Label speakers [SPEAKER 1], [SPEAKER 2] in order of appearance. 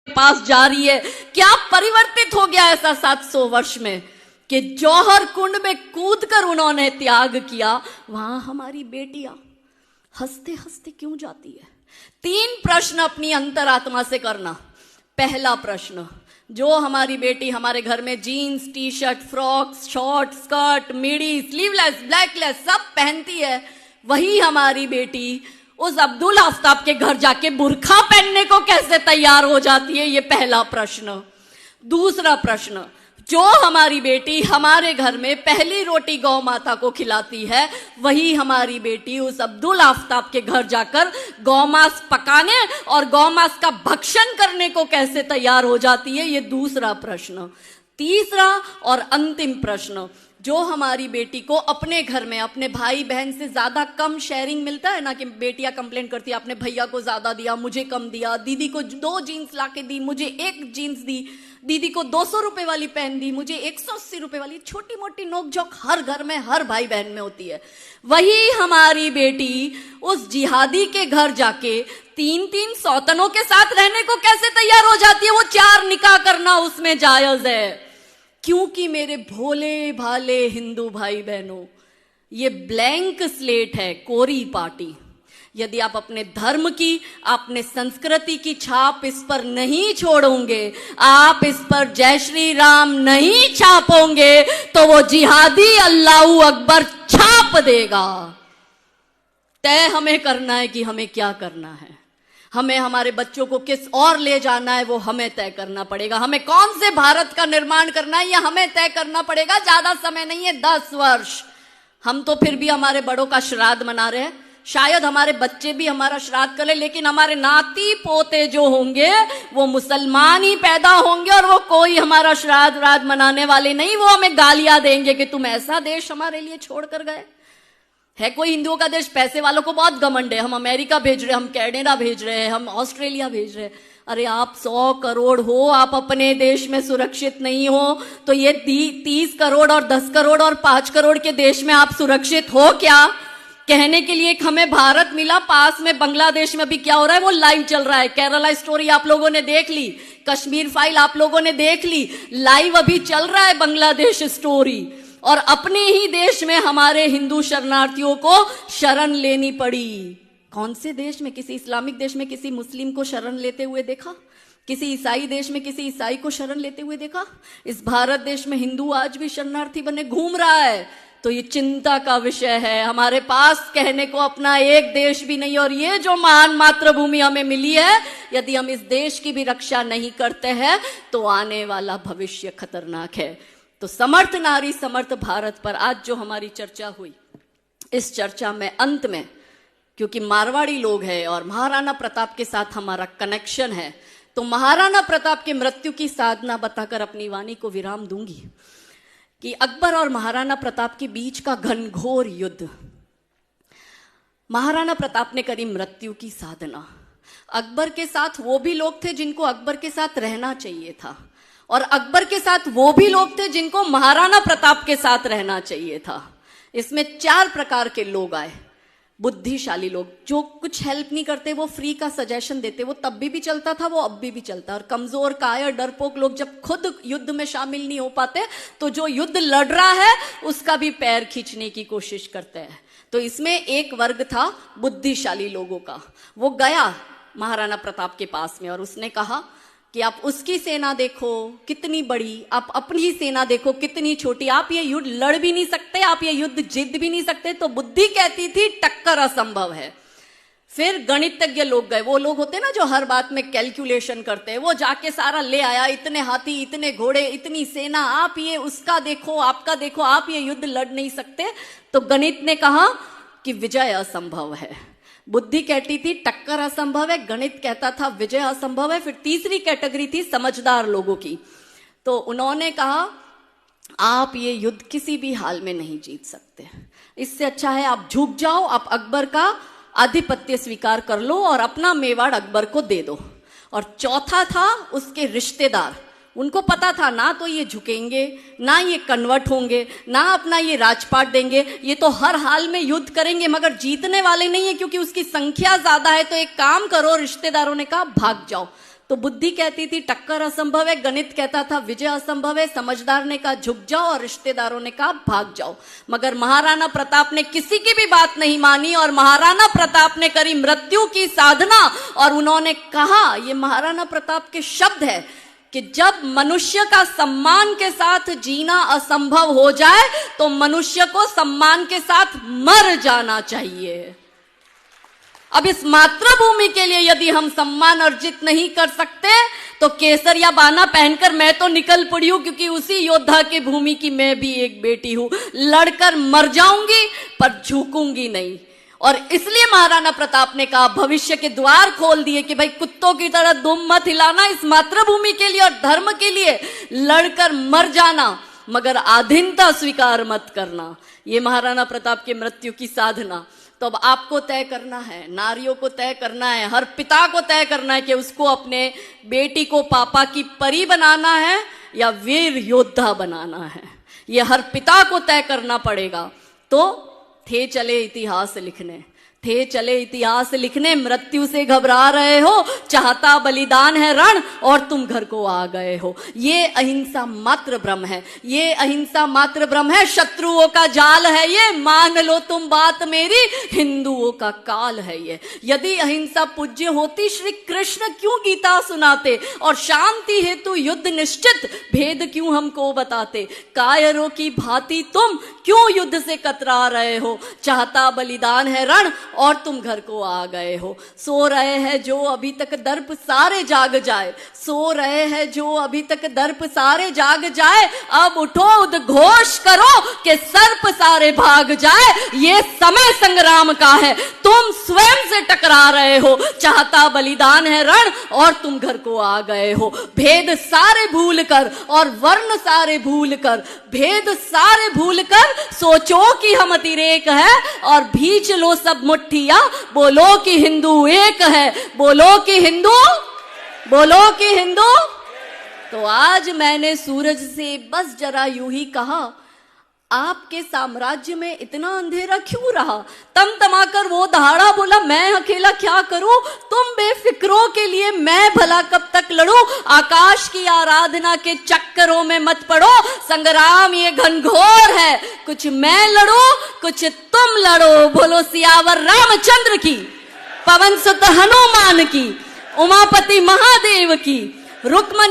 [SPEAKER 1] पास जा रही है। क्या परिवर्तित हो गया ऐसा 700 वर्ष में कि जौहर कुंड में कूदकर उन्होंने त्याग किया। वहां हमारी बेटियां हंसते हंसते क्यों जाती है? 3 प्रश्न अपनी अंतरात्मा से करना। पहला प्रश्न, जो हमारी बेटी हमारे घर में jeans, T shirt, frocks, short, skirt, midi, sleeveless, backless सब पहनती है, वही हमारी बेटी उस अब्दुल आफ्ताब के घर जाके बुर्खा पहनने को कैसे तैयार हो जाती है? ये पहला प्रश्न। दूसरा प्रश्न, जो हमारी बेटी हमारे घर में पहली रोटी गौ माता को खिलाती है, वही हमारी बेटी उस अब्दुल आफ्ताब के घर जाकर गौमांस पकाने और गौमांस का भक्षण करने को कैसे तैयार हो जाती है? ये दूसरा प्रश्न। तीसरा और अंतिम प्रश्न, जो हमारी बेटी को अपने घर में अपने भाई बहन से ज्यादा कम शेयरिंग मिलता है ना, कि बेटियां कंप्लेंट करती है आपने भैया को ज्यादा दिया, मुझे कम दिया, दीदी को 2 जीन्स लाके दी, मुझे 1 जीन्स दी, दीदी को 200 रुपए वाली पहन दी, मुझे 180 रुपए वाली। छोटी मोटी नोकझोंक हर घर में हर भाई बहन में होती है। वही हमारी बेटी उस जिहादी के घर जाके 3-3 सौतनों के साथ रहने को कैसे तैयार हो जाती है? वो 4 निकाह करना उसमें जायज है। क्योंकि मेरे भोले भाले हिंदू भाई बहनों, ये ब्लैंक स्लेट है, कोरी पार्टी। यदि आप अपने धर्म की, अपने संस्कृति की छाप इस पर नहीं छोड़ोगे, आप इस पर जय श्री राम नहीं छापोगे, तो वो जिहादी अल्लाहू अकबर छाप देगा। तय हमें करना है कि हमें क्या करना है। हमें हमारे बच्चों को किस और ले जाना है वो हमें तय करना पड़ेगा। हमें कौन से भारत का निर्माण करना है, यह हमें तय करना पड़ेगा। ज्यादा समय नहीं है, 10 वर्ष। हम तो फिर भी हमारे बड़ों का श्राद्ध मना रहे हैं, शायद हमारे बच्चे भी हमारा श्राद्ध करें, लेकिन हमारे नाती पोते जो होंगे वो मुसलमान ही पैदा होंगे और वो कोई हमारा श्राद्ध मनाने वाले नहीं। वो हमें गालियां देंगे कि तुम ऐसा देश हमारे लिए छोड़ कर गए। है कोई हिंदुओं का देश? पैसे वालों को बहुत घमंड है, हम अमेरिका भेज रहे हैं, हम कनाडा भेज रहे हैं, हम ऑस्ट्रेलिया भेज रहे हैं। अरे आप 100 करोड़ हो, आप अपने देश में सुरक्षित नहीं हो, तो ये 30 करोड़ और 10 करोड़ और 5 करोड़ के देश में आप सुरक्षित हो क्या? कहने के लिए हमें भारत मिला, पास में बांग्लादेश में अभी क्या हो रहा है वो लाइव चल रहा है। केरला स्टोरी आप लोगों ने देख ली, कश्मीर फाइल आप लोगों ने देख ली, लाइव अभी चल रहा है बांग्लादेश स्टोरी। और अपने ही देश में हमारे हिंदू शरणार्थियों को शरण लेनी पड़ी। कौन से देश में? किसी इस्लामिक देश में किसी मुस्लिम को शरण लेते हुए देखा? किसी ईसाई देश में किसी ईसाई को शरण लेते हुए देखा? इस भारत देश में हिंदू आज भी शरणार्थी बने घूम रहा है। तो ये चिंता का विषय है। हमारे पास कहने को अपना एक देश भी नहीं, और ये जो महान मातृभूमि हमें मिली है, यदि हम इस देश की भी रक्षा नहीं करते हैं तो आने वाला भविष्य खतरनाक है। तो समर्थ नारी समर्थ भारत पर आज जो हमारी चर्चा हुई, इस चर्चा में अंत में, क्योंकि मारवाड़ी लोग हैं और महाराणा प्रताप के साथ हमारा कनेक्शन है, तो महाराणा प्रताप की मृत्यु की साधना बताकर अपनी वाणी को विराम दूंगी कि अकबर और महाराणा प्रताप के बीच का घनघोर युद्ध, महाराणा प्रताप ने करी मृत्यु की साधना। अकबर के साथ वो भी लोग थे जिनको अकबर के साथ रहना चाहिए था, और अकबर के साथ वो भी लोग थे जिनको महाराणा प्रताप के साथ रहना चाहिए था। इसमें 4 प्रकार के लोग आए। बुद्धिशाली लोग, जो कुछ हेल्प नहीं करते, वो फ्री का सजेशन देते, वो तब भी चलता था, वो अब भी चलता है। और कमजोर कायर डरपोक लोग जब खुद युद्ध में शामिल नहीं हो पाते, तो जो युद्ध लड़ रहा है उसका भी पैर खींचने की कोशिश करते हैं। तो इसमें एक वर्ग था बुद्धिशाली लोगों का। वो गया महाराणा प्रताप के पास में और उसने कहा कि आप उसकी सेना देखो कितनी बड़ी, आप अपनी सेना देखो कितनी छोटी, आप ये युद्ध लड़ भी नहीं सकते, आप ये युद्ध जीत भी नहीं सकते। तो बुद्धि कहती थी टक्कर असंभव है। फिर गणितज्ञ लोग गए, वो लोग होते ना जो हर बात में कैलकुलेशन करते हैं, वो जाके सारा ले आया, इतने हाथी, इतने घोड़े, इतनी सेना, आप ये उसका देखो, आपका देखो, आप ये युद्ध लड़ नहीं सकते। तो गणित ने कहा कि विजय असंभव है। बुद्धि कहती थी टक्कर असंभव है, गणित कहता था विजय असंभव है। फिर तीसरी कैटेगरी थी समझदार लोगों की, तो उन्होंने कहा आप ये युद्ध किसी भी हाल में नहीं जीत सकते, इससे अच्छा है आप झुक जाओ, आप अकबर का आधिपत्य स्वीकार कर लो और अपना मेवाड़ अकबर को दे दो। और चौथा था उसके रिश्तेदार, उनको पता था ना तो ये झुकेंगे, ना ये कन्वर्ट होंगे, ना अपना ये राजपाट देंगे, ये तो हर हाल में युद्ध करेंगे मगर जीतने वाले नहीं है क्योंकि उसकी संख्या ज्यादा है। तो एक काम करो, रिश्तेदारों ने कहा भाग जाओ। तो बुद्धि कहती थी टक्कर असंभव है, गणित कहता था विजय असंभव है, समझदार ने कहा झुक जाओ और रिश्तेदारों ने कहा भाग जाओ। मगर महाराणा प्रताप ने किसी की भी बात नहीं मानी और महाराणा प्रताप ने करी मृत्यु की साधना। और उन्होंने कहा, ये महाराणा प्रताप के शब्द है कि जब मनुष्य का सम्मान के साथ जीना असंभव हो जाए तो मनुष्य को सम्मान के साथ मर जाना चाहिए। अब इस मातृभूमि के लिए यदि हम सम्मान अर्जित नहीं कर सकते तो केसरिया बाना पहनकर मैं तो निकल पड़ी हूं, क्योंकि उसी योद्धा की भूमि की मैं भी एक बेटी हूं। लड़कर मर जाऊंगी पर झुकूंगी नहीं। और इसलिए महाराणा प्रताप ने कहा, भविष्य के द्वार खोल दिए कि भाई कुत्तों की तरह दुम मत हिलाना, इस मातृभूमि के लिए और धर्म के लिए लड़कर मर जाना, मगर आधीनता स्वीकार मत करना। ये महाराणा प्रताप की मृत्यु की साधना। तो अब आपको तय करना है, नारियों को तय करना है, हर पिता को तय करना है कि उसको अपने बेटी को पापा की परी बनाना है या वीर योद्धा बनाना है। ये हर पिता को तय करना पड़ेगा। तो थे चले इतिहास लिखने, थे चले इतिहास लिखने, मृत्यु से घबरा रहे हो, चाहता बलिदान है रण और तुम घर को आ गए हो। ये अहिंसा मात्र ब्रह्म है, ये अहिंसा मात्र ब्रह्म है। शत्रुओं का जाल है ये, मान लो तुम बात मेरी, हिंदुओं का काल है ये। यदि अहिंसा पूज्य होती श्री कृष्ण क्यों गीता सुनाते और शांति हेतु युद्ध निश्चित भेद क्यों हमको बताते। कायरों की भांति तुम क्यों युद्ध से कतरा रहे हो, चाहता बलिदान है रण और तुम घर को आ गए हो। सो रहे हैं जो अभी तक दर्प सारे जाग जाए, सो रहे हैं जो अभी तक दर्प सारे जाग जाए, अब उठो उद्घोष करो कि सर्प सारे भाग जाए। ये समय संग्राम का है, तुम स्वयं से टकरा रहे हो, चाहता बलिदान है रण और तुम घर को आ गए हो। भेद सारे भूल कर और वर्ण सारे भूल कर, भेद सारे भूल कर सोचो कि हम अतिरेक है और भींच लो सब मुट्ठिया, बोलो कि हिंदू एक है, बोलो कि हिंदू, बोलो कि हिंदू। तो आज मैंने सूरज से बस जरा यूं ही कहा, आपके साम्राज्य में इतना अंधेरा क्यों रहा। तमतमाकर वो दहाड़ा बोला, मैं अकेला क्या करूं, तुम बेफिक्रों के लिए मैं भला कब तक लड़ूं। आकाश की आराधना के चक्करों में मत पड़ो, संग्राम ये घनघोर है, कुछ मैं लड़ूं कुछ तुम लड़ो। बोलो सियावर रामचंद्र की, पवन सुत हनुमान की, उमापति महादेव की, रुक्मणी